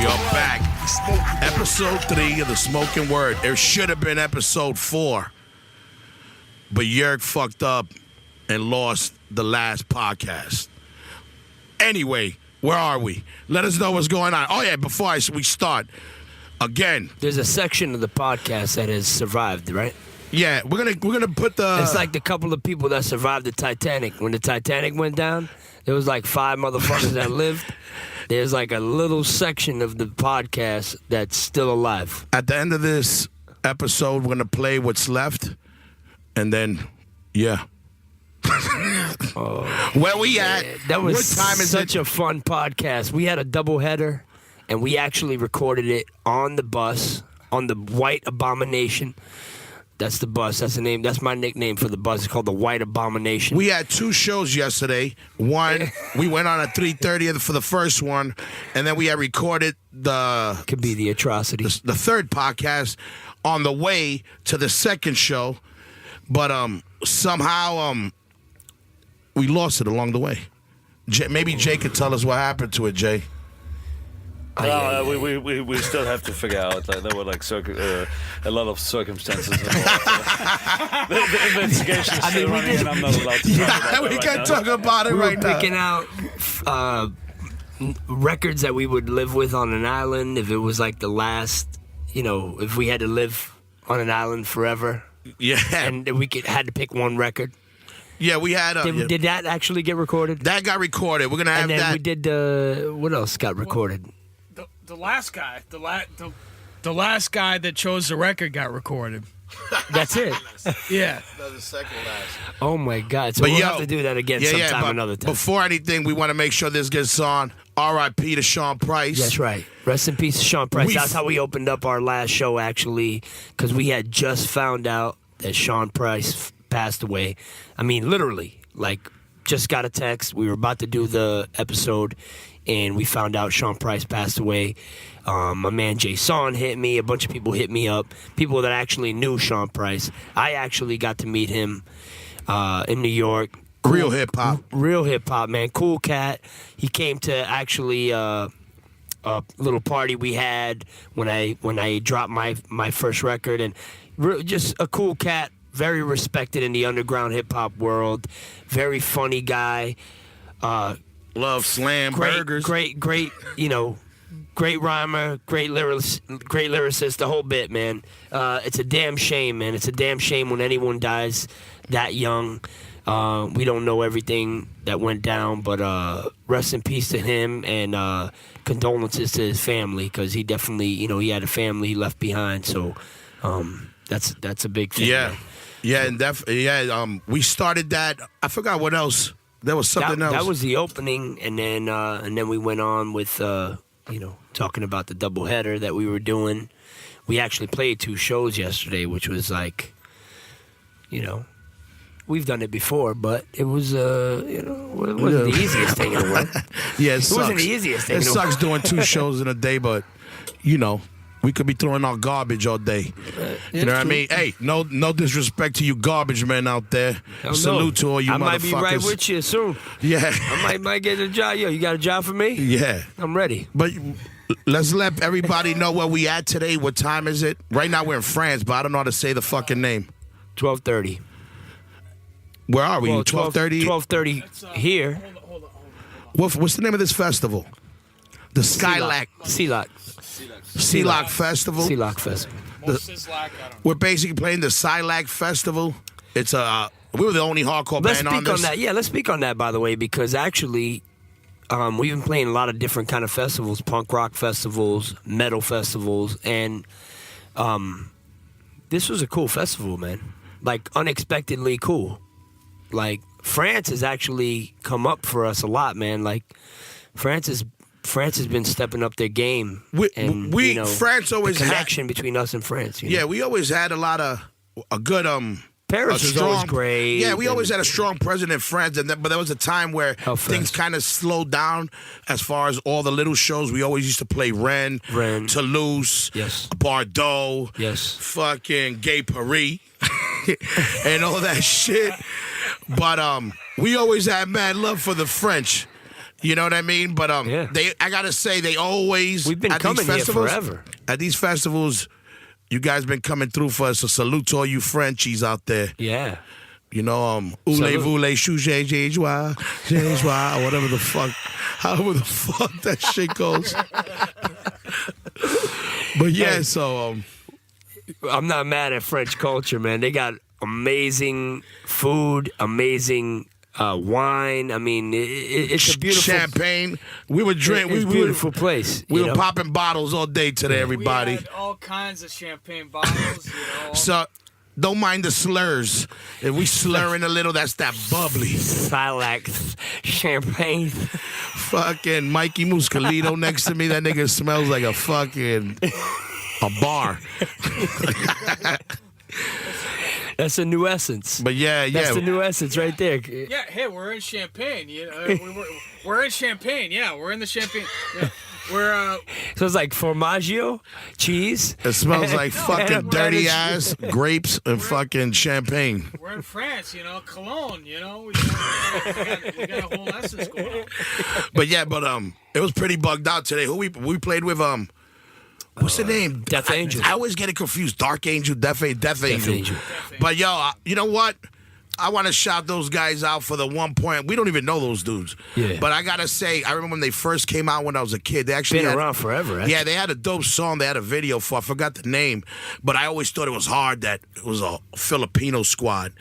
We are back. Episode 3 of the Smokin' Word. It should have been episode 4. But Yerk fucked up and lost the last podcast. Anyway, where are we? Let us know what's going on. Oh, yeah, before we start, again. There's a section of the podcast that has survived, right? Yeah, we're gonna put the... It's like the couple of people that survived the Titanic. When the Titanic went down, there was like 5 motherfuckers that lived. There's like a little section of the podcast that's still alive. At the end of this episode, we're gonna play what's left, and then, yeah. Where we at? That was what time is such a fun podcast. We had a doubleheader, and we actually recorded it on the bus, on the White Abomination. That's the bus. That's the name. That's my nickname for the bus. It's called the White Abomination. We had 2 shows yesterday. One, we went on at 3:30 for the first one, and then we had recorded could be the atrocity. the third podcast on the way to the second show, but somehow we lost it along the way. Maybe Jay could tell us what happened to it, Jay. We still have to figure out. Like, there were like a lot of circumstances involved. The investigation is still running, and I'm not allowed to talk about it. We can't talk about it We right were now. picking out records that we would live with on an island if it was like the last, if we had to live on an island forever. Yeah, And we had to pick one record. yeah, we had. Did that actually get recorded? That got recorded. We're gonna have And then that. we did, what else got recorded? The last guy, the last guy that chose the record got recorded. That's it. Yeah. That's the second last. Oh my God! So But we'll yo, have to do that again sometime but another time. Before anything, we want to make sure this gets on. R.I.P. to Sean Price. That's right. Rest in peace to Sean Price. That's how we opened up our last show, actually, because we had just found out that Sean Price passed away. I mean, literally, like, just got a text. We were about to do the episode, and we found out Sean Price passed away. My man Jason hit me. A bunch of people hit me up. People that actually knew Sean Price. I actually got to meet him in New York. Real hip-hop. Real hip-hop, man. Cool cat. He came to actually a little party we had when I dropped my first record. And just a cool cat. Very respected in the underground hip-hop world. Very funny guy. Love slam burgers. Great, great rhymer, great lyricist, the whole bit, man. It's a damn shame, man. It's a damn shame when anyone dies that young. We don't know everything that went down, but rest in peace to him, and condolences to his family, because he definitely, he had a family he left behind. So that's a big thing. Yeah, man. yeah, and we started that. I forgot what else. There was something else. That was the opening, and then we went on with talking about the doubleheader that we were doing. We actually played 2 shows yesterday, which was like, we've done it before, but it was it wasn't the easiest thing in the world. Yeah, it wasn't the easiest thing. It sucks doing 2 shows in a day, but we could be throwing out garbage all day. You know what I mean? Hey, no disrespect to you garbage men out there. Salute to all you motherfuckers. I might be right with you soon. Yeah. I might get a job. Yo, you got a job for me? Yeah. I'm ready. But let's let everybody know where we at today. What time is it? Right now we're in France, but I don't know how to say the fucking name. 12:30. Where are we? Well, 12:30? 12:30 here. Hold on. What's the name of this festival? The Skylac. Sealock. Sealock Festival. Sealock Festival. We're basically playing the Silac Festival. It's we were the only hardcore band on this. Let's speak on that. Yeah, let's speak on that, by the way, because actually we've been playing a lot of different kind of festivals, punk rock festivals, metal festivals, and this was a cool festival, man. Like, unexpectedly cool. Like, France has actually come up for us a lot, man. Like, France has been stepping up their game. France always the connection between us and France. Yeah, we always had a good Paris was always great. Yeah, we always had a strong president in France, but there was a time where things kind of slowed down as far as all the little shows. We always used to play Rennes, Toulouse, yes, Bordeaux, yes, fucking Gay Paris, and all that shit. But we always had mad love for the French. You know what I mean? But Yeah. I gotta say, they always We've been at these coming here festivals, forever. At these festivals, you guys been coming through for us. So salute to all you Frenchies out there. Yeah. You know, Salute. voulez, chouger, joie, or whatever the fuck, however the fuck that shit goes. But yeah, so I'm not mad at French culture, man. They got amazing food, amazing wine. I mean, it's a beautiful champagne. We would drink. It's a beautiful place. We you were know? popping bottles all day today, everybody. We had all kinds of champagne bottles. So don't mind the slurs. If we slurring a little, that's that bubbly. Silac champagne. Fucking Mikey Muscalito next to me. That nigga smells like a fucking bar. That's a new essence. But yeah. That's the new essence right there. Yeah, hey, we're in Champagne. You know, we're in Champagne. Yeah, we're in the Champagne. Yeah. We're So it's like formaggio, cheese. It smells like fucking dirty ass grapes and fucking champagne. we're in France. You know, Cologne. You know, we got a whole essence going on. But it was pretty bugged out today. Who we played with? What's the name? Death Angel. I always get it confused. Dark Angel, Death Angel. Angel. But yo, you know what? I want to shout those guys out for the 1 point. We don't even know those dudes. Yeah. But I got to say, I remember when they first came out when I was a kid. They actually Been had, around forever. Actually. Yeah, they had a dope song. They had a video for. I forgot the name. But I always thought it was hard that it was a Filipino squad.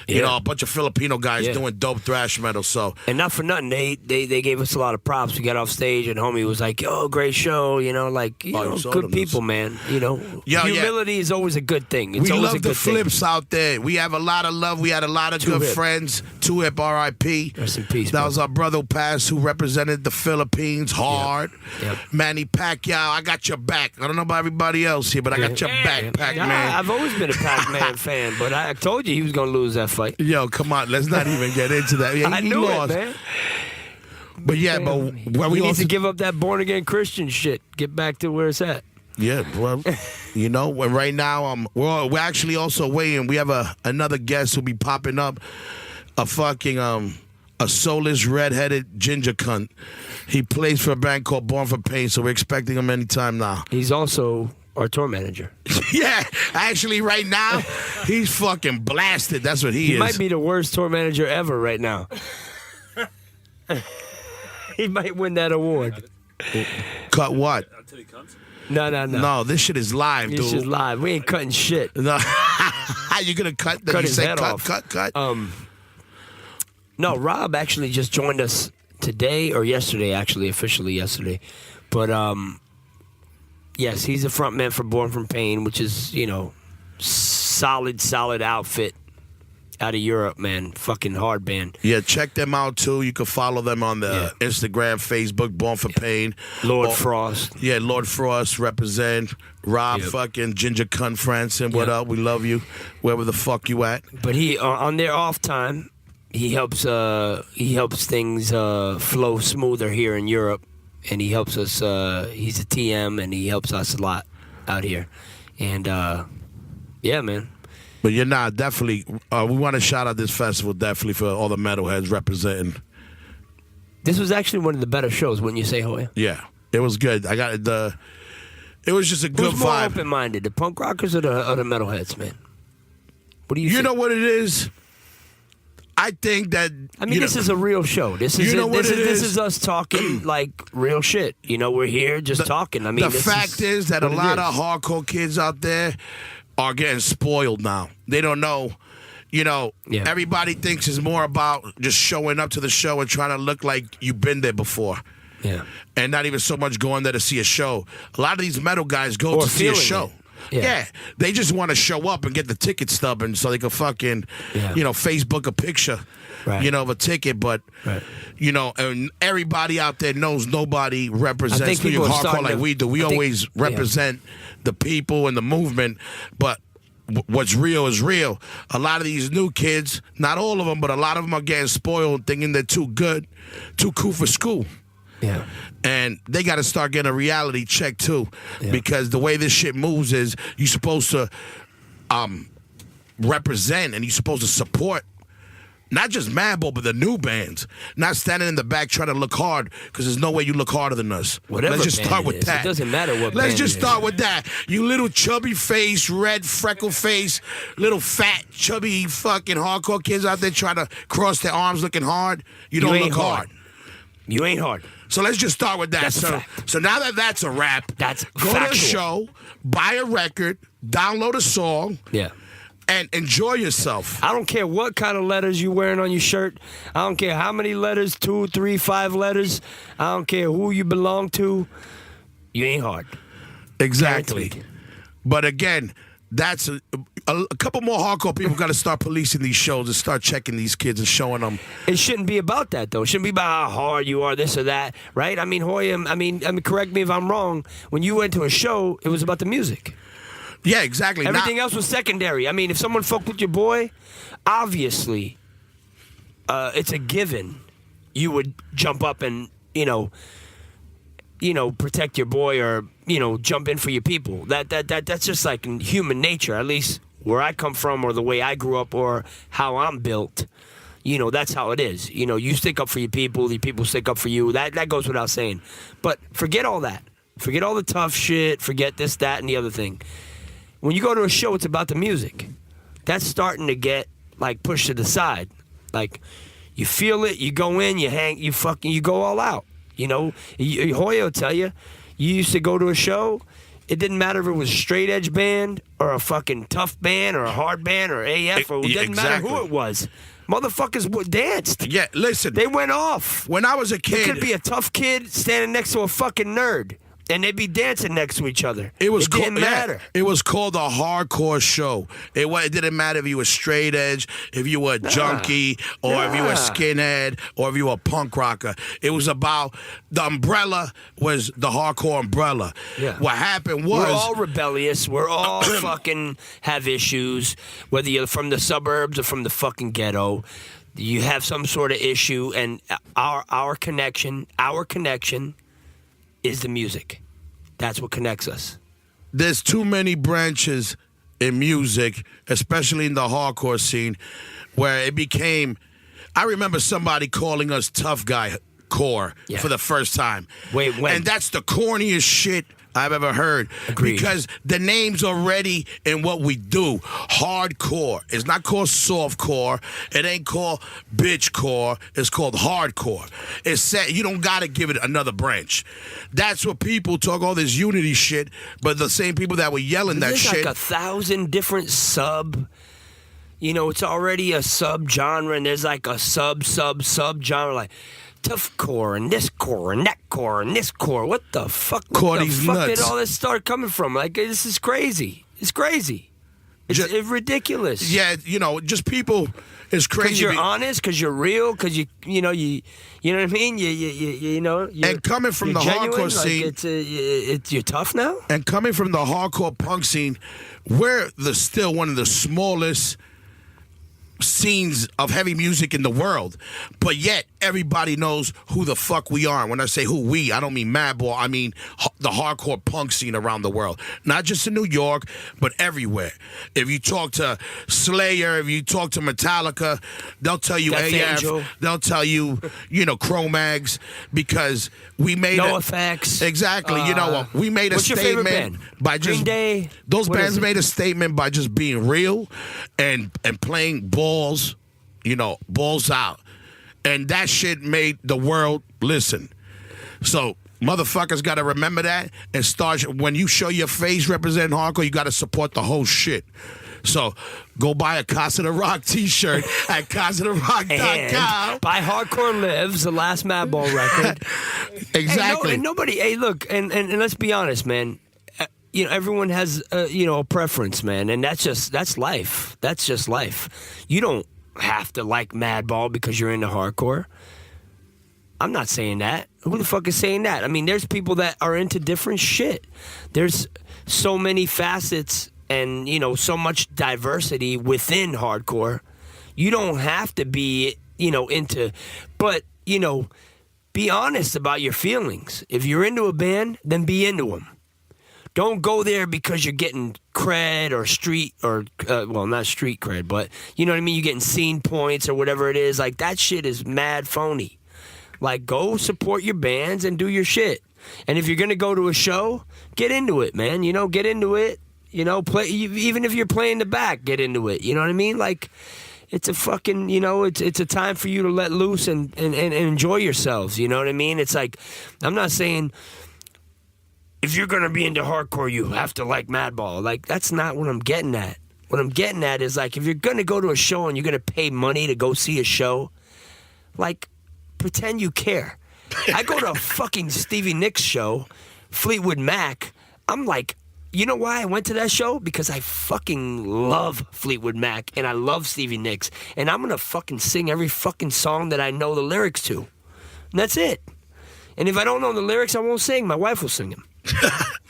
You Yeah. know, a bunch of Filipino guys Yeah. doing dope thrash metal. So And not for nothing, they gave us a lot of props. We got off stage and homie was like, "Yo, great show," you know, like you saw good them, people, man. You know, Yo, yeah. humility is always a good thing. It's we always love a the good thing. flips out there. We have a lot of love. We had a lot of good Hip. friends. 2 Hip, R.I.P. Rest in peace, That bro. was our brother who passed, who represented the Philippines hard. Yep. Manny Pacquiao, I got your back. I don't know about everybody else here, but I got your back, Pac-Man. I've always been a Pac-Man fan, but I told you he was gonna lose that fight. Yo, come on, let's not even get into that. Yeah, I he knew lost. it, man. But yeah, but where He we needs also to give up that born again Christian shit. Get back to where it's at. Yeah, well, you know, and right now we're actually also waiting. We have another guest who'll be popping up, a fucking a soulless redheaded ginger cunt. He plays for a band called Born for Pain, so we're expecting him anytime now. He's also our tour manager. Yeah, actually, right now he's fucking blasted. That's what he He is. might be the worst tour manager ever right now. He might win that award. Cut what? No. No, this shit is live, This dude. is live. We ain't cutting shit. No, you gonna cut? Cut you his say head cut, off. cut. No, Rob actually just joined us today or yesterday, actually, officially yesterday. But yes, he's a front man for Born from Pain, which is, you know, solid outfit out of Europe, man. Fucking hard band. Yeah, check them out too. You can follow them on the Instagram, Facebook, Born for Pain. Lord Or- Frost. Yeah, Lord Frost represent. Rob Yep. fucking Ginger Cunt Franson. What Yep. up? We love you. Wherever the fuck you at. But he on their off time, he helps things flow smoother here in Europe, and he helps us. He's a TM, and he helps us a lot out here. And yeah, man. But you're not definitely. We want to shout out this festival definitely for all the metalheads representing. This was actually one of the better shows, wouldn't you say, Hoya? Yeah, it was good. I got the. It was just a good Who's more vibe. open-minded, the punk rockers or the metalheads, man? What do you You think? know what it is? I think that. I mean, this is a real show. This is You know what it this is? is us talking like real shit. You know, we're here just talking. I mean, the this fact is that a what it lot is. of hardcore kids out there are getting spoiled now. They don't know. You know, Yeah. everybody thinks it's more about just showing up to the show and trying to look like you've been there before. Yeah. And not even so much going there to see a show. A lot of these metal guys go Or to see a feeling show. it. Yeah. They just want to show up and get the ticket stub and so they can fucking, Yeah. you know, Facebook a picture, Right. you know, of a ticket. But, Right. you know, and everybody out there knows nobody I represents think New York people are hardcore starting like to- we do. We I think- always yeah. represent the people and the movement, but what's real is real. A lot of these new kids, not all of them, but a lot of them are getting spoiled thinking they're too good, too cool for school. Yeah. And they got to start getting a reality check too, Yeah. because the way this shit moves is you're supposed to represent and you're supposed to support Not just Madball, but the new bands. Not standing in the back trying to look hard, because there's no way you look harder than us. Whatever Let's just band start it with is. that. It doesn't matter what Let's band just it start is. with that. You little chubby face, red freckle face, little fat, chubby fucking hardcore kids out there trying to cross their arms looking hard. You don't ain't look hard. You ain't hard. So let's just start with that. That's a fact. So now that that's a wrap, That's go factual. to a show, buy a record, download a song, Yeah. and enjoy yourself. I don't care what kind of letters you wearing on your shirt. I don't care how many letters, 2, 3, 5 letters. I don't care who you belong to. You ain't hard. Exactly. Guaranteed. But again, that's a couple more hardcore people got to start policing these shows and start checking these kids and showing them. It shouldn't be about that, though. It shouldn't be about how hard you are, this or that, right? I mean, Hoya, I mean, correct me if I'm wrong. When you went to a show, it was about the music. Yeah, exactly. Everything else was secondary. I mean, if someone fucked with your boy, obviously, it's a given. You would jump up and, protect your boy or, jump in for your people. That's just like in human nature, at least where I come from or the way I grew up or how I'm built. That's how it is. You stick up for your people stick up for you. That goes without saying. But forget all that. Forget all the tough shit. Forget this, that, and the other thing. When you go to a show, it's about the music. That's starting to get, like, pushed to the side. Like, you feel it, you go in, you go all out. Hoya will tell you, you used to go to a show, it didn't matter if it was a straight edge band or a fucking tough band or a hard band or AF, or it didn't matter who it was. Motherfuckers danced. Yeah, listen. They went off. When I was a kid, It could be a tough kid standing next to a fucking nerd. And they'd be dancing next to each other. It didn't matter. It was called a hardcore show. It didn't matter if you were straight edge, if you were a junkie, or if you were a skinhead, or if you were a punk rocker. It was about the umbrella was the hardcore umbrella. Yeah. What happened was We're all rebellious. We're all fucking have issues. Whether you're from the suburbs or from the fucking ghetto, you have some sort of issue. And our connection is the music. That's what connects us. there's too many branches in music, especially in the hardcore scene, where it became. I remember somebody calling us tough guy core for the first time. Wait, when? And that's the corniest shit I've ever heard. Agreed. Because the name's already in what we do. Hardcore. It's not called softcore. It ain't called bitchcore. It's called hardcore. It's set. You don't got to give it another branch. That's what people talk all this unity shit, but the same people that were yelling that There's shit. like 1,000 different it's already a sub-genre, and there's like a sub-genre, like tough core and this core and that core and this core. What the fuck? What Cordy's the fuck nuts. did all this start coming from? Like, this is crazy. It's crazy. It's ridiculous. Yeah, just people. It's crazy. Because you're honest, because you're real, because you know what I mean. You're And coming from the genuine, hardcore scene, you're tough now. and coming from the hardcore punk scene, we're still one of the smallest scenes of heavy music in the world, but yet everybody knows who the fuck we are. When I say who we, I don't mean Madball. I mean the hardcore punk scene around the world, not just in New York, but everywhere. If you talk to Slayer, if you talk to Metallica, they'll tell you Death AF, Angel. they'll tell you, Cro-Mags, because we made No effects. Exactly. We made a what's your favorite statement band? by just Green Day? Those What bands is it? made a statement by just being real and playing balls, balls out. And that shit made the world listen. So motherfuckers got to remember that and start. When you show your face representing hardcore, you got to support the whole shit. So go buy a Casa de Rock t-shirt at CasaDeRock.com. And by Hardcore Lives, the last Madball record. Exactly. And nobody. Hey, look, and let's be honest, man. Everyone has a preference, man, and that's life. That's just life. You don't have to like Madball because you're into hardcore. I'm not saying that. Who the fuck is saying that? I mean, there's people that are into different shit. There's so many facets and, so much diversity within hardcore. You don't have to be, into, but, be honest about your feelings. If you're into a band, then be into them. Don't go there because you're getting cred or street or well, not street cred, but you know what I mean. You're getting scene points or whatever it is. Like that shit is mad phony. Like go support your bands and do your shit. And if you're gonna go to a show, get into it, man. You know, get into it. You know, play even if you're playing the back, get into it. You know what I mean? Like. It's a fucking, you know, it's a time for you to let loose and enjoy yourselves. You know what I mean? It's like, I'm not saying if you're going to be into hardcore, you have to like Madball. Like, that's not what I'm getting at. What I'm getting at is, like, if you're going to go to a show and you're going to pay money to go see a show, like, pretend you care. I go to a fucking Stevie Nicks show, Fleetwood Mac. I'm like, you know why I went to that show? Because I fucking love Fleetwood Mac and I love Stevie Nicks. And I'm going to fucking sing every fucking song that I know the lyrics to. And that's it. And if I don't know the lyrics, I won't sing. My wife will sing them.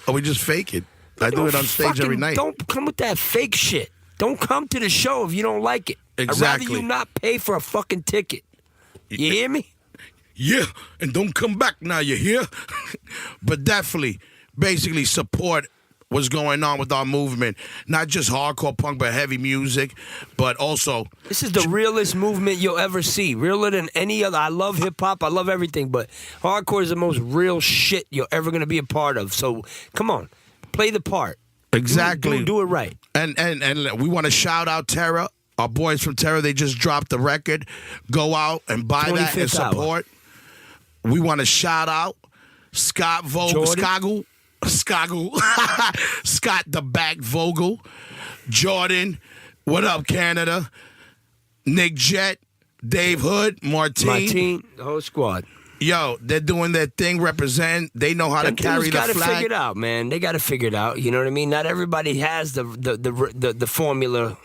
Or we just fake it. I do it on stage every night. Don't come with that fake shit. Don't come to the show if you don't like it. Exactly. I'd rather you not pay for a fucking ticket. You hear me? Yeah, and don't come back now, you hear? But definitely, basically support what's going on with our movement. Not just hardcore punk, but heavy music, but also... This is the realest movement you'll ever see. Realer than any other. I love hip-hop. I love everything, but hardcore is the most real shit you're ever going to be a part of. So, come on. Play the part. Exactly. Do it right. And we want to shout out Terra. Our boys from Terra, they just dropped the record. Go out and buy that and 25th hour. support. We want to shout out Scott Vogel. Scott the Back Vogel. Jordan. What up, Canada? Nick Jet. Dave Hood. Martine. The whole squad. Yo, they're doing their thing, represent. They know how to carry the flag. They got to figure it out, man. They got to figure it out. You know what I mean? Not everybody has the formula,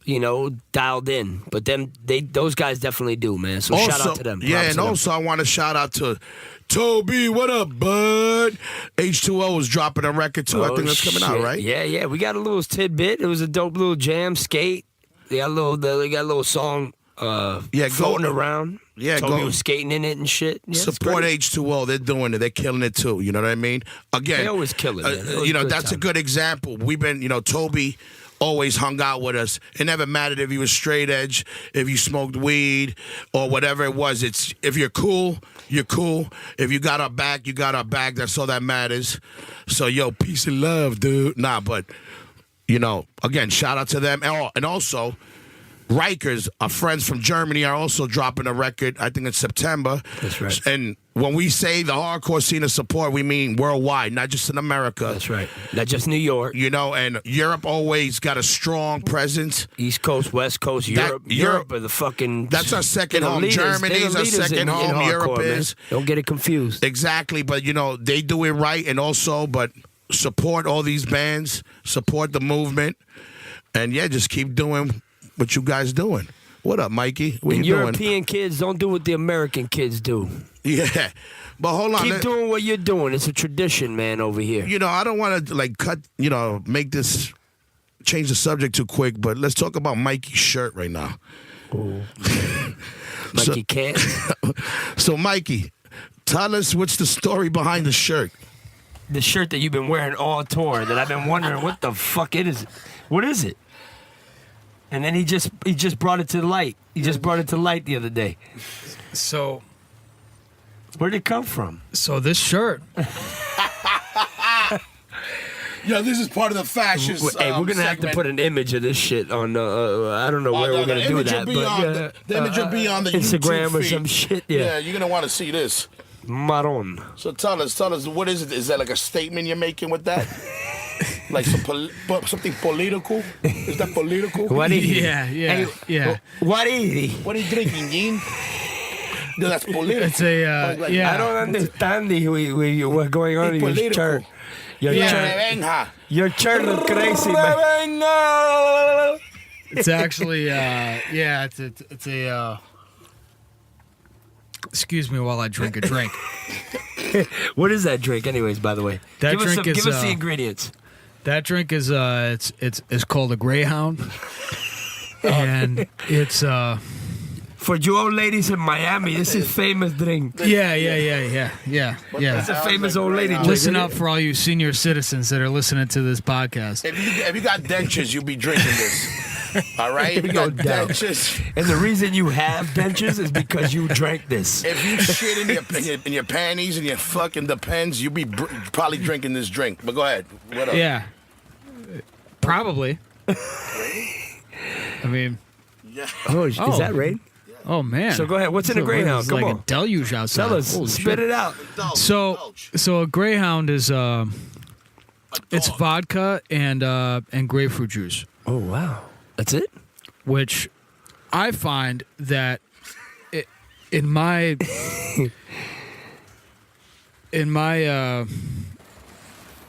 you know, dialed in. But those guys definitely do, man. So shout out to them. Yeah, and also I want to shout out to Toby. What up, bud? H2O is dropping a record too. I think that's coming out, right? Yeah. We got a little tidbit. It was a dope little jam, skate. They got a little song floating around. Yeah, Toby was skating in it and shit. Yeah, support H2O. They're doing it. They're killing it too. You know what I mean? Again, they always kill it. Man. You know, that's a good example. We've been, you know, Toby always hung out with us. It never mattered if you was straight edge, if you smoked weed, or whatever it was. It's if you're cool, you're cool. If you got our back, you got our back. That's all that matters. So, yo, peace and love, dude. Nah, but, you know, again, shout out to them. And also, Rikers, our friends from Germany, are also dropping a record, I think in September. That's right. And when we say the hardcore scene of support, we mean worldwide, not just in America. That's right. Not just New York. You know, and Europe always got a strong presence. East Coast, West Coast, Europe are the fucking... That's our second home. Germany's our second home. Europe is. Man. Don't get it confused. Exactly, but, you know, they do it right, and also, but support all these bands, support the movement, and, yeah, just keep doing what you guys doing. What up, Mikey? What you doing? European kids don't do what the American kids do. Yeah. But hold on. Keep doing what you're doing. It's a tradition, man, over here. You know, I don't want to, make this, change the subject too quick, but let's talk about Mikey's shirt right now. Oh. Mikey can't. So, Mikey, tell us what's the story behind the shirt. The shirt that you've been wearing all tour that I've been wondering what the fuck it is. What is it? And then he just brought it to light. He just brought it to light the other day. So, where did it come from? So this shirt. Yo, this is part of the fashion. Hey, we're gonna have to put an image of this shit on. I don't know where we're gonna do that, but the image will be on the Instagram YouTube or feed. some shit. Yeah, you're gonna want to see this. Maron. So tell us, what is it? Is that like a statement you're making with that? Like something political? Is that political? What is he? Yeah. What is he? What are you drinking, Gene? No, that's political. It's a I don't understand what's going on in your shirt. Your shirt is crazy, man. It's actually it's a excuse me while I drink a drink. What is that drink, anyways? By the way, give us the ingredients. That drink is it's called a Greyhound, and it's For you old ladies in Miami, this is famous drink. Yeah. It's a famous old lady drink. Listen up for all you senior citizens that are listening to this podcast. If you got dentures, you'll be drinking this. All right? If you got dentures. And the reason you have dentures is because you drank this. If you shit in your panties and your fucking Depends, you'll be probably drinking this drink. But go ahead. What else? Yeah. Probably. I mean, Oh, is that rain? oh man. So go ahead. What's in a Greyhound? It's Come like on. a deluge outside. Tell us. Holy Spit shit. it out. So a Greyhound is it's vodka and grapefruit juice, Oh, wow. That's it? which I find that in my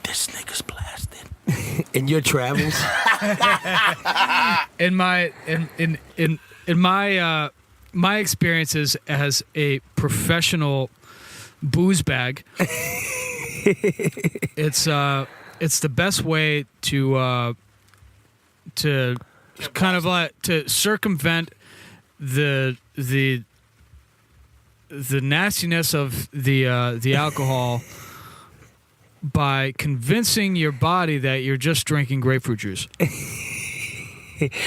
This nigga's blasted. In your travels? in my my experiences as a professional booze bag, it's the best way to kind of like to circumvent the nastiness of the alcohol by convincing your body that you're just drinking grapefruit juice.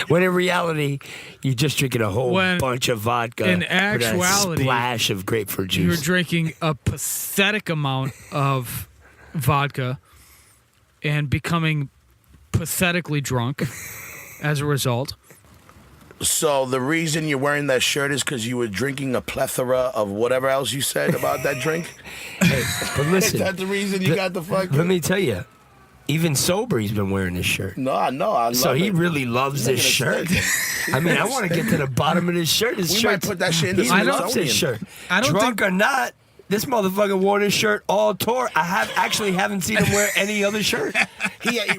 When in reality, you're just drinking a whole bunch of vodka. In with actuality, a splash of grapefruit juice. You're drinking a pathetic amount of vodka and becoming pathetically drunk as a result. So the reason you're wearing that shirt is because you were drinking a plethora of whatever else you said about that drink? Hey, but listen. Is that the reason you got the fucking... Let me tell you, even sober, he's been wearing this shirt. No, I know. I love So he it. really loves this shirt. I mean, I want to get to the bottom of this shirt. This We shirt, might put that shit in the He Smithsonian. loves this shirt. I don't Drunk or not, this motherfucker wore this shirt all tour. I haven't seen him wear any other shirt.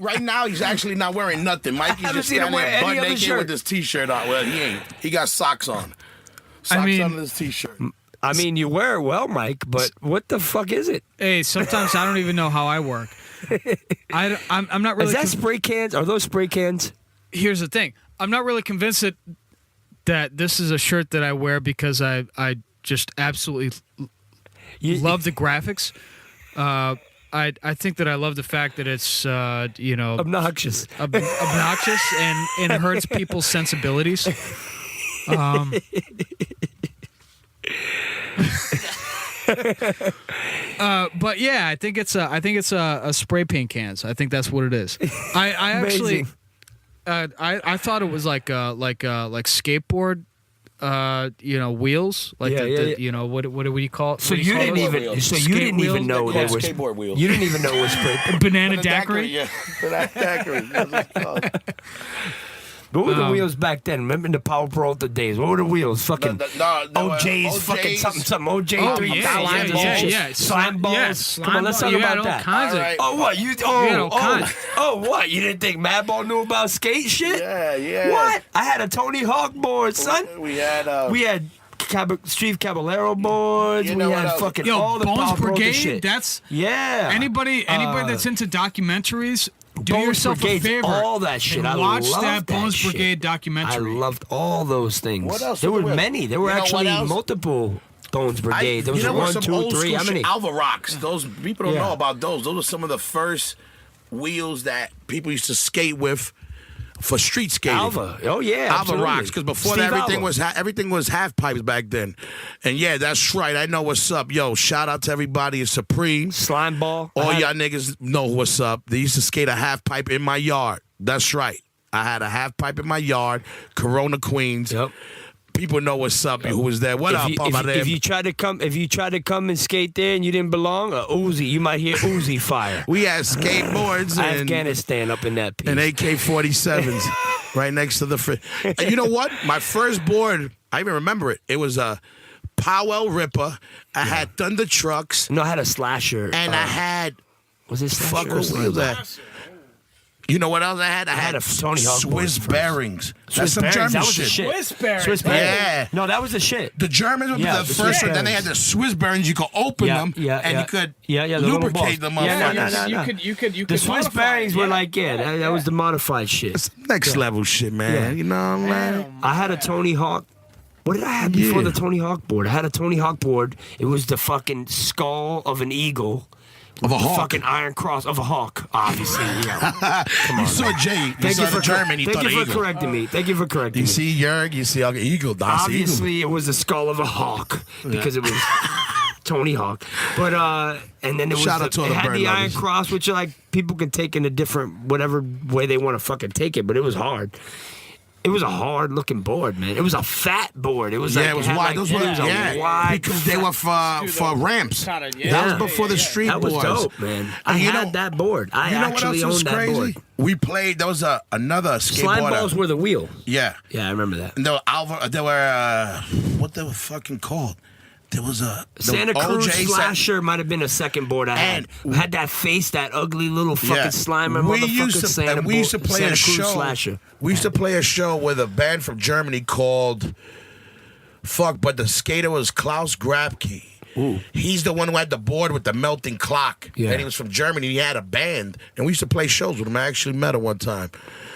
Right now, he's actually not wearing nothing. Mikey's haven't just seen him standing wear there butt any other naked shirt. with his T-shirt on. Well, he ain't. He got socks on. Socks mean- under his T-shirt. I mean, you wear it well, Mike, but what the fuck is it? Hey, sometimes I don't even know how I work. I'm not really. Is that spray cans? Are those spray cans? Here's the thing. I'm not really convinced that this is a shirt that I wear because I just absolutely love the graphics. I think that I love the fact that it's Obnoxious. obnoxious and hurts people's sensibilities. But yeah, I think it's a spray paint cans. I think that's what it is. I actually I thought it was like skateboard wheels, like what do you call it? So What do you call didn't those? even. So you Skate didn't even wheels? know They there call was. skateboard wheels. You didn't even know it was spray. Banana daiquiri. Yeah. Banana daiquiri. That's what it's called. What were the wheels back then? Remember the Power Peralta days? What were the wheels? Fucking OJ's, fucking something. OJ Oh, 3000. yeah. Slime balls. Yeah, slime Come on, let's ball. talk You had about all that. kinds All of- right. Oh what you? had all kinds. What? You didn't think Madball knew about skate shit? Yeah. What? I had a Tony Hawk board, son. We had... We had Steve Caballero boards. You We know what had else? fucking Yo, all the Bones Power Peralta Brigade. shit. That's Yeah. anybody that's into documentaries. Do Bones yourself Brigade's a favor. all that shit. And I watch love that Bones shit. Brigade documentary. I loved all those things. What else There was were there? many. There were You know what actually else? multiple Bones Brigade. There was you know what, one, some 2, old 3. school How many? shit? Alva Rocks. Those people don't Yeah. know about those. Those were some of the first wheels that people used to skate with for street skating. Alva. Oh yeah. Alva absolutely. Rocks, because before Steve that, everything Alva. was half pipes back then. And yeah, that's right. I know what's up. Yo, shout out to everybody at Supreme. Slime ball. All y'all niggas know what's up. They used to skate a half pipe in my yard. That's right. I had a half pipe in my yard, Corona, Queens. Yep. People know what's up. Who was there? What up, If you try to come and skate there and you didn't belong, Uzi, you might hear Uzi fire. We had skateboards and Afghanistan up in that piece. and AK-47s right next to the fridge. And you know what? My first board, I even remember it. It was a Powell Ripper. I had Thunder Trucks, No, I had a slasher. and I had was it fuck slasher? or what wheels Slasher? that. You know what else I had? I had a Tony Hawk board Swiss first. bearings. That's Swiss some bearings, German that was the shit. shit. Swiss bearings. Swiss bearings. Yeah. No, that was the shit. The Germans were Yeah, the the first Swiss one. Then they had bearings. the Swiss bearings. You could open them, and you could the little lubricate balls. them up. Yeah, no. You could The Swiss modify bearings it, were yeah. like, that was the modified shit. It's next level shit, man. Yeah. You know what I'm saying? I had a Tony Hawk What did I have before the Tony Hawk board? I had a Tony Hawk board. It was the fucking skull of an eagle. Of a hawk. Fucking iron cross of a hawk, obviously. Yeah. Come on. You saw Jay. You saw the German. Thank you for correcting me. Thank you for correcting me. You see Jörg. You see Eagle. Obviously, it was the skull of a hawk because it was Tony Hawk. But and then it was Shout out to all the had bird the iron lovers. cross, which like people can take in a different whatever way they want to fucking take it. But it was hard. It was a hard looking board, man. It was a fat board. It was like, it was had wide. like- Those it were was a wide. because they were for ramps. Kinda, That was before the street That was boards. dope, man. I And you had know- that board. I You know what actually else was owned that crazy? board. We played. There was another Slime skateboarder. balls were the wheel. Yeah. Yeah, I remember that. And there were what they were fucking called. There was Santa Cruz OJ Slasher might have been a second board I had. And- Had that face, that ugly little fucking Yeah. Slimer We motherfucker. used to play Santa a Cruz show. Slasher. We used to play a show with a band from Germany called but the skater was Klaus Grabke. Ooh. He's the one who had the board with the melting clock. Yeah. And he was from Germany. He had a band. And we used to play shows with him. I actually met him one time.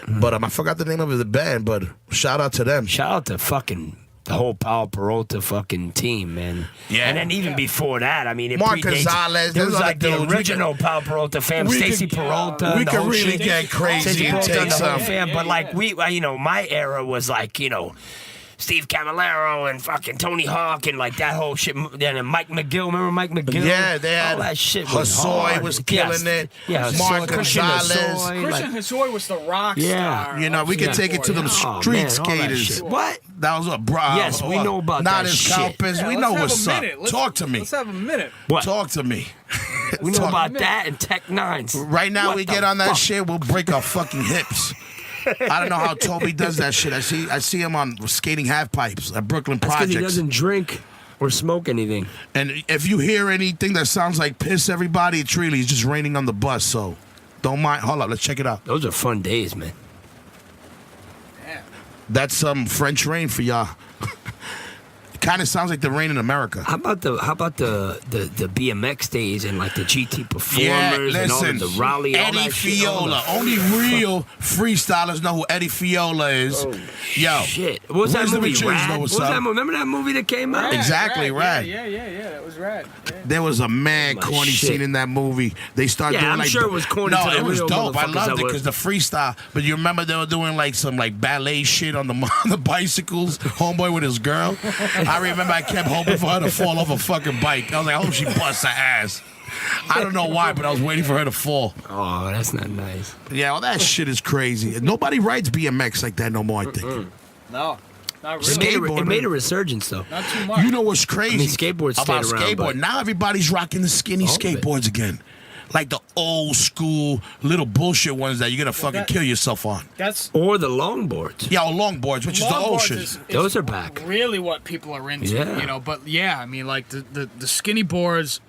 But I forgot the name of the band, but shout out to them. Shout out to fucking the whole Pal Peralta fucking team, man. Yeah. And then even before that, I mean, it Mark predates. Gonzalez, There was there's like other the dudes. We original Pal Peralta fam, we Stacy could- Peralta. we the could whole really shit. get crazy Stacy and Peralta take and the whole some. fam, but like my era was like, Steve Camilleri and fucking Tony Hawk and like that whole shit. Then Mike McGill, remember Mike McGill? Yeah, they had all that shit. Was Hosoi hard. was killing it. Yeah, Mark Christian Gonzalez. Hosoi, Christian Hosoi was the rock Yeah. star. You know, we could take it to them Oh, street man, all that skaters. shit. What? That was a bro. Yes, we know about not that as shit. Calpers. Yeah, we let's know have what's a up. minute. Talk to me. Let's have a minute. What? Talk to me. We know Talk- about that and Tech Nines. Right now, What we the get on that fuck? shit, we'll break our fucking hips. I don't know how Toby does that shit. I see him on skating half pipes at Brooklyn That's because he Projects. doesn't drink or smoke anything. And if you hear anything that sounds like piss, everybody, it's really it's just raining on the bus. So don't mind. Hold up, let's check it out. Those are fun days, man. That's some French rain for y'all. Kind of sounds like the rain in America. How about the BMX days and like the GT performers Yeah, and all listen, of the Raleigh, all Eddie that shit, all Fiola. the Only real freestylers know who Eddie Fiola is. Yo, shit. What was that Wisdom movie? and Tunes Rad? know What what's was up. that movie? Remember that movie that came out? Exactly, rad. Yeah, that was rad. Yeah. there was a mad My corny shit. scene in that movie. They started Yeah, doing I'm like sure it was corny No, to the it was real dope. I motherfuckers loved that it were- because the freestyle. But you remember they were doing like some like ballet shit on the bicycles. Homeboy with his girl. I remember I kept hoping for her to fall off a fucking bike. I was like, I hope she busts her ass. I don't know why, but I was waiting for her to fall. Oh, that's not nice. Yeah, all that shit is crazy. Nobody rides BMX like that no more, I think. No, not It really. made, it made a resurgence though. Not too much. You know what's crazy? I mean, skateboards about stayed around, skateboard. but- Now everybody's rocking the skinny All of it. skateboards again. Like the old school little bullshit ones that you're gonna fucking that- kill yourself on. That's Or the longboards. Yeah, or longboards, which is the old longboards shit. is Those are back. Really, what people are into. Yeah. But yeah, I mean, like the skinny boards,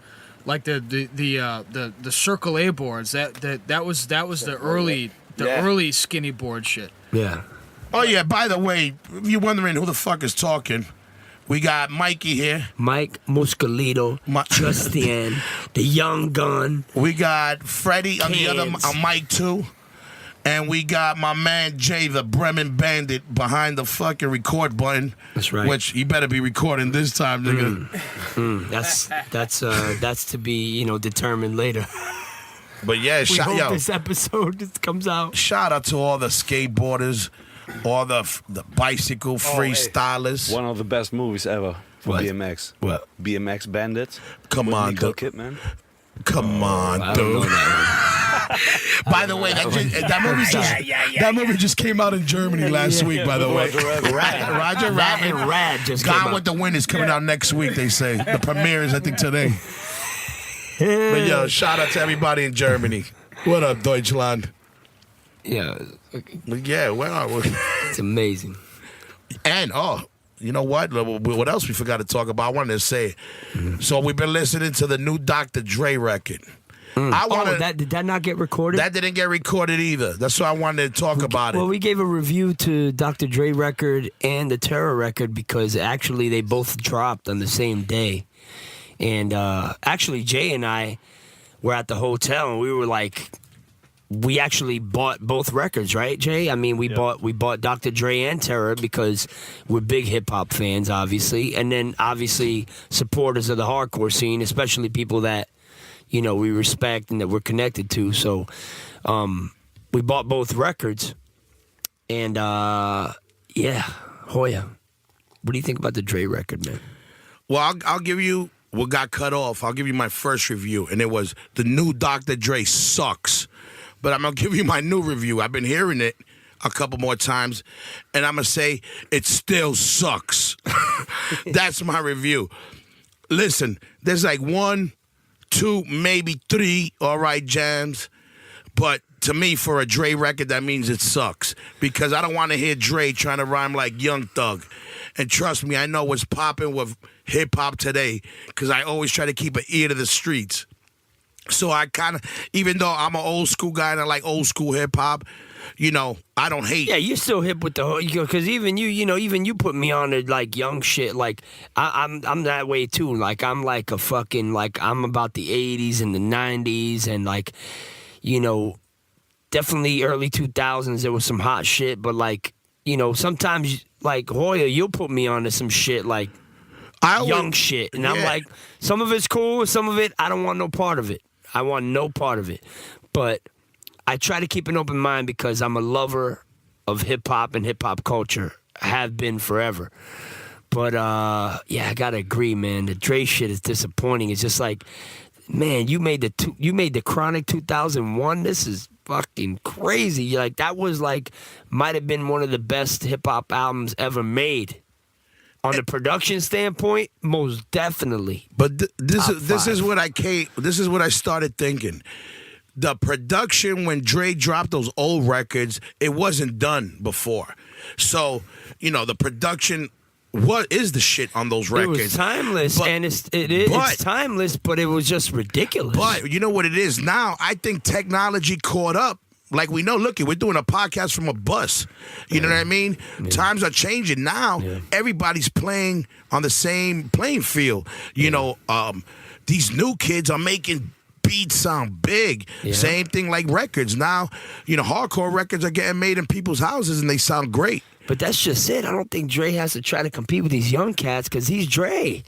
like the Circle A boards. That was the early skinny board shit. Yeah. Oh yeah, by the way, if you're wondering who the fuck is talking, we got Mikey here. Mike Muscolito, Mi- Justian, the young gun. We got Freddy on the other Kids. on mic too. And we got my man Jay, the Bremen Bandit, behind the fucking record button. That's right. Which you better be recording this time, nigga. That's to be determined later. But yeah, We hope this episode comes out. shout out to all the skateboarders, all the bicycle freestylers. One of the best movies ever for What? BMX. What? BMX Bandit. Come with on, Nicole dude. Kidman. Come on, I don't know dude. that By the way, that movie just came out in Germany last week. By the way, Roger one. That and Rabbit. Rad just came Gone out. with the Wind is coming out next week. They say the premiere is I think today. But yo, shout out to everybody in Germany. What up, Deutschland? Yeah, Yeah, where are we? it's amazing. And you know what? What else we forgot to talk about? I wanted to say. So we've been listening to the new Dr. Dre record. I wanted Did that not get recorded? that didn't get recorded either. That's why I wanted to talk about Well, it. we gave a review to Dr. Dre record and the Terror record because actually they both dropped on the same day. And actually, Jay and I were at the hotel and we were like we actually bought both records, right, Jay? I mean, we bought Dr. Dre and Terror because we're big hip hop fans, obviously, and then obviously supporters of the hardcore scene, especially people that we respect and that we're connected to. So we bought both records, and Hoya, what do you think about the Dre record, man? Well, I'll give you what got cut off. I'll give you my first review, and it was the new Dr. Dre sucks. But I'm going to give you my new review. I've been hearing it a couple more times, and I'm going to say it still sucks. That's my review. Listen, there's like 1, 2, maybe 3 all right jams, but to me, for a Dre record, that means it sucks because I don't want to hear Dre trying to rhyme like Young Thug. And trust me, I know what's popping with hip-hop today because I always try to keep an ear to the streets. So I kind of, even though I'm an old school guy and I like old school hip hop, I don't hate. Yeah, you're still hip with the because even you put me on to like young shit. Like I'm that way too. Like I'm like a fucking I'm about the 80s and the 90s and definitely early 2000s there was some hot shit. But sometimes like Hoya, you'll put me on to some shit like young shit, and I'm like, some of it's cool, some of it I don't want no part of it. I want no part of it. But I try to keep an open mind because I'm a lover of hip-hop and hip-hop culture. I have been forever. But, I got to agree, man. The Dre shit is disappointing. It's just like, man, you made the Chronic 2001. This is fucking crazy. Like, that was might have been one of the best hip-hop albums ever made. On the production standpoint, most definitely. But this is what I started thinking. The production when Dre dropped those old records, it wasn't done before. So, the production, what is the shit on those records? It was timeless, and it's timeless, but it was just ridiculous. But you know what it is now? I think technology caught up. Like we know, look, we're doing a podcast from a bus. You know what I mean? Yeah. Times are changing now. Yeah. Everybody's playing on the same playing field. These new kids are making beats sound big. Yeah. Same thing like records. Now, hardcore records are getting made in people's houses and they sound great. But that's just it. I don't think Dre has to try to compete with these young cats because he's Dre.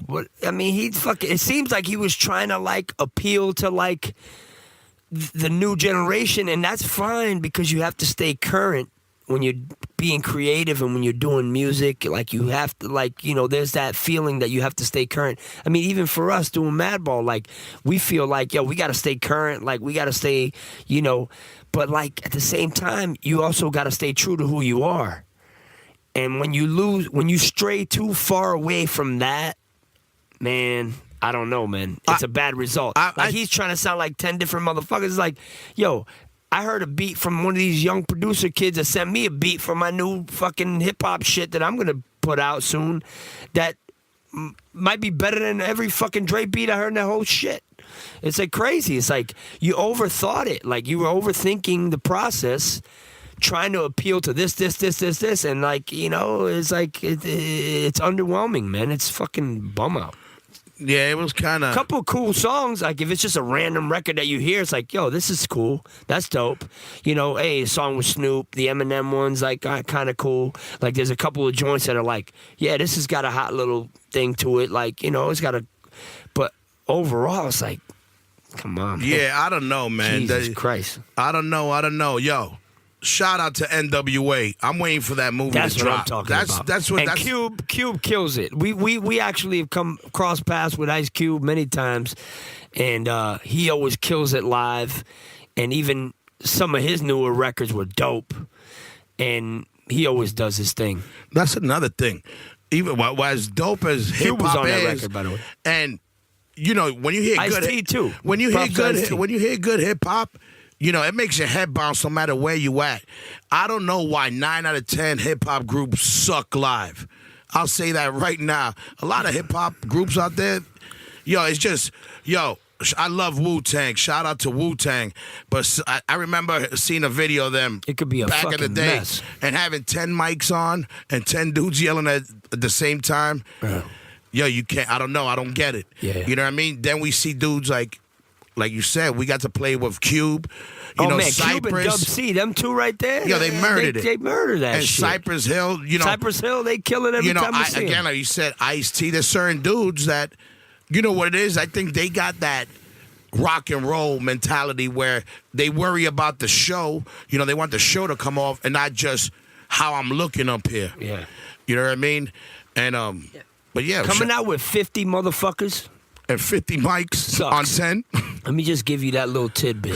It seems like he was trying to appeal to the new generation, and that's fine because you have to stay current when you're being creative and when you're doing music. You have to, there's that feeling that you have to stay current. I mean, even for us doing Madball, we feel we got to stay current, we got to stay, but at the same time, you also got to stay true to who you are. And when you stray too far away from that, man, I don't know, man. It's a bad result. He's trying to sound like 10 different motherfuckers. I heard a beat from one of these young producer kids that sent me a beat for my new fucking hip-hop shit that I'm going to put out soon that might be better than every fucking Dre beat I heard in that whole shit. It's crazy. It's you overthought it. You were overthinking the process, trying to appeal to this, and it's it's underwhelming, man. It's fucking bum out. Yeah, it was kind of... couple of cool songs. If it's just a random record that you hear, it's this is cool. That's dope. A song with Snoop, the Eminem one's kind of cool. There's a couple of joints that are this has got a hot little thing to it. It's got a... But overall, it's come on, man. Yeah, I don't know, man. Jesus Christ. I don't know. Yo, shout out to NWA. I'm waiting for that movie to drop. That's what I'm talking about. That's what. Cube kills it. We actually have come cross paths with Ice Cube many times, and he always kills it live. And even some of his newer records were dope, and he always does his thing. That's another thing. Even as dope as hip was hop on is, that record, by the way. And when you hear Ice-T too. when you hear good hip hop. It makes your head bounce no matter where you at. I don't know why 9 out of 10 hip-hop groups suck live. I'll say that right now. A lot of hip-hop groups out there, it's just, I love Wu-Tang. Shout out to Wu-Tang. But I remember seeing a video of them it could be a back in the day mess. And having 10 mics on and 10 dudes yelling at the same time. You can't, I don't know. I don't get it. Yeah. You know what I mean? Then we see dudes like you said, we got to play with Cube. You know, man, Cypress. Cube and Dub C, them two right there. Yo, they murdered it. They murdered that and shit. Cypress Hill, you know. Cypress Hill, they kill it every time we see again, them. like you said, Ice-T, there's certain dudes that, you know what it is? I think they got that rock and roll mentality where they worry about the show. You know, they want the show to come off and not just how I'm looking up here. Yeah. You know what I mean? And, but yeah. Coming out with 50 motherfuckers. And 50 mics Sucks. on 10. Let me just give you that little tidbit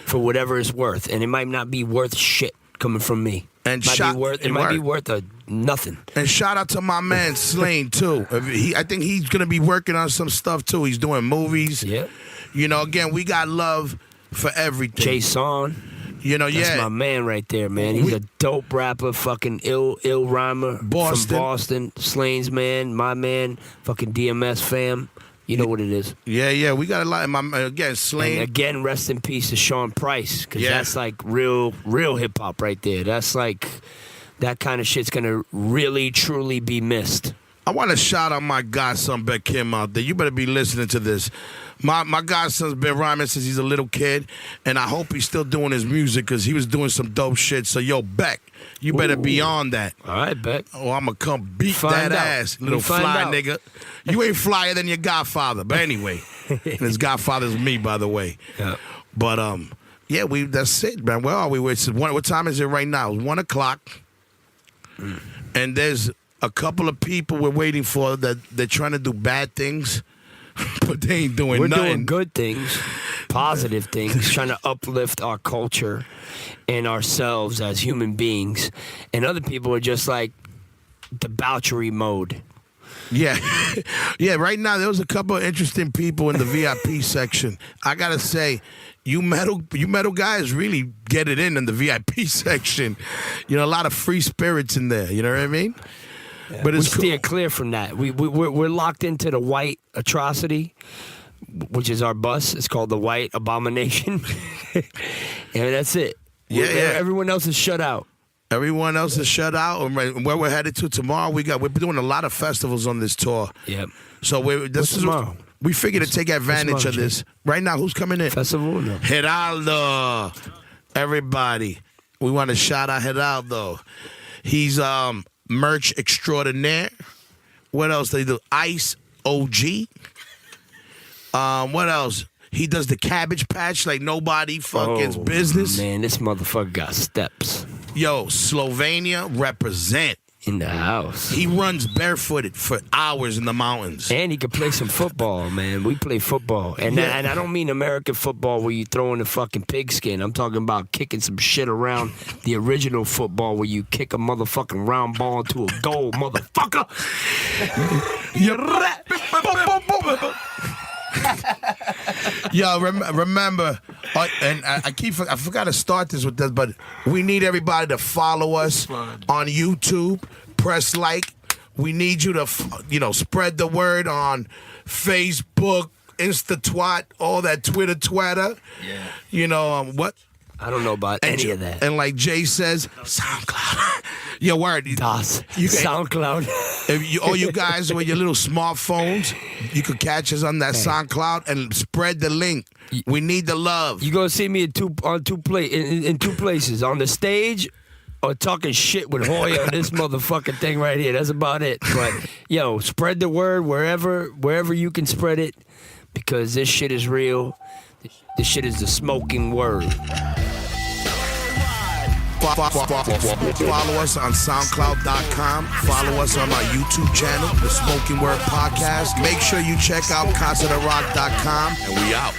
for whatever it's worth. And it might not be worth shit coming from me. And it might be worth nothing. And shout out to my man Slane too. I think he's gonna be working on some stuff too. He's doing movies. Yeah. You know, again, we got love for everything. Jason. You know, That's my man right there, man. He's a dope rapper, fucking ill rhymer from Boston. Slane's man, my man, fucking DMS fam. You know what it is. Yeah. We got a lot. Again, Slane. And again, rest in peace to Sean Price, because that's like real hip hop right there. That's like that kind of shit's gonna really truly be missed. I want to shout out my godson Bekim out there. You better be listening to this. My godson's been rhyming since he's a little kid, and I hope he's still doing his music because he was doing some dope shit. So, yo, Beck, you better be on that. All right, Beck. Oh, I'm going to come beat that ass, little fly nigga. You ain't flyer than your godfather. But anyway, and his godfather's me, by the way. Yeah. But, yeah, that's it, man. Where are we? What time is it right now? It's 1 o'clock. And there's a couple of people we're waiting for that they're trying to do bad things, but they ain't doing nothing. We're doing good things, positive things, trying to uplift our culture and ourselves as human beings. And other people are just like debauchery mode. Yeah. Yeah, right now there was a couple of interesting people in the VIP section. I got to say, you metal guys really get it in the VIP section. You know, a lot of free spirits in there. You know what I mean? Yeah. But it's we steer clear from that. We're locked into the white atrocity, which is our bus. It's called the White Abomination. And that's it. Yeah. Everyone else is shut out. Everyone else is shut out. And where we're headed to tomorrow, we're doing a lot of festivals on this tour. Yep. So we figured to take advantage of this. Right now, who's coming in? Festival? No. Geraldo. Everybody. We want to shout out Geraldo. He's merch extraordinaire. What else they do? Ice OG. What else? He does the Cabbage Patch like nobody fucking business. Man, this motherfucker got steps. Yo, Slovenia represent. In the house. He runs barefooted for hours in the mountains. And he can play some football, man. We play football. And I don't mean American football where you throw in the fucking pigskin. I'm talking about kicking some shit around the original football where you kick a motherfucking round ball into a goal, motherfucker. Yo, remember, and I forgot to start this with this, but we need everybody to follow us on YouTube. Press like. We need you to, spread the word on Facebook, Insta-twat, all that Twitter. Yeah. You know, what? I don't know about any of that. And like Jay says, SoundCloud. Yo, word. SoundCloud. All you guys with your little smartphones, you could catch us on that SoundCloud and spread the link. We need the love. You're going to see me in two places. On the stage or talking shit with Hoya on this motherfucking thing right here. That's about it. But, yo, spread the word wherever you can spread it, because this shit is real. This shit is the smoking word. Follow us on SoundCloud.com. Follow us on our YouTube channel, The Smoking Word Podcast. Make sure you check out CasaDeRock.com, and we out.